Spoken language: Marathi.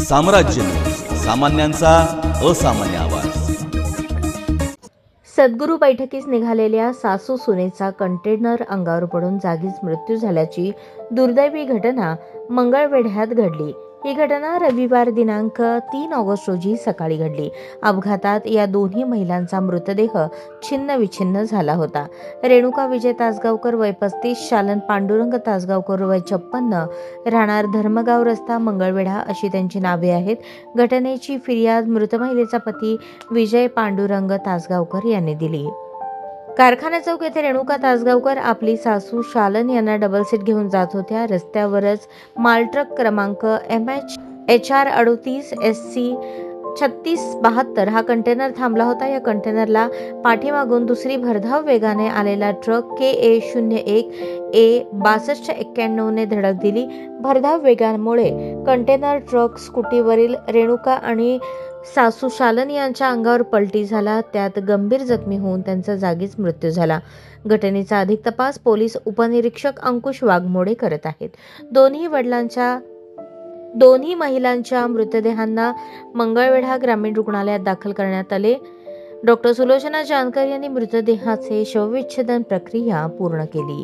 साम्राज्य, सामान्यांचा असामान्य आवाज। सद्गुरू बैठकीस निघालेल्या सासू सुनेचा कंटेनर अंगावर पडून जागीच मृत्यू झाल्याची दुर्दैवी घटना मंगळवेढ्यात घडली। ही घटना रविवार दिनांक 3 ऑगस्ट रोजी सकाळी घडली। अपघातात या दोन्ही महिलांचा मृतदेह छिन्नविछिन्न झाला होता। रेणुका विजय तासगावकर वय 35, शालन पांडुरंग तासगावकर वय 56, राहणार धर्मगाव रस्ता मंगळवेढा अशी त्यांची नावे आहेत। घटनेची फिर्याद मृत महिलेचा पती विजय पांडुरंग तासगावकर यांनी दिली। कारखाना चौक येथे रेणुका तासगावकर आपली सासू शालन यांना डबल सीट घेऊन जात होत्या। रस्त्यावरच मालट्रक क्रमांक HR 38 SC 3672 हा कंटेनर थांबला होता। या कंटेनरला पाठीमागून दुसरी भरधाव वेगाने आलेला ट्रक KA 01 A 6291 ने धडक दिली। भरधाव वेगामुळे कंटेनर ट्रक स्कूटीवरील रेणुका आणि सासू शालन यांच्या अंगावर पलटी झाला। त्यात गंभीर जखमी होऊन त्यांचा जागीच मृत्यू झाला। घटनेचा अधिक तपास पोलीस उपनिरीक्षक अंकुश वाघमोडे करत आहेत। दोन्ही महिलांच्या मृतदेहांना मंगळवेढा ग्रामीण रुग्णालयात दाखल करण्यात आले। डॉक्टर सुलोचना जानकर यांनी मृतदेहाचे शवविच्छेदन प्रक्रिया पूर्ण केली।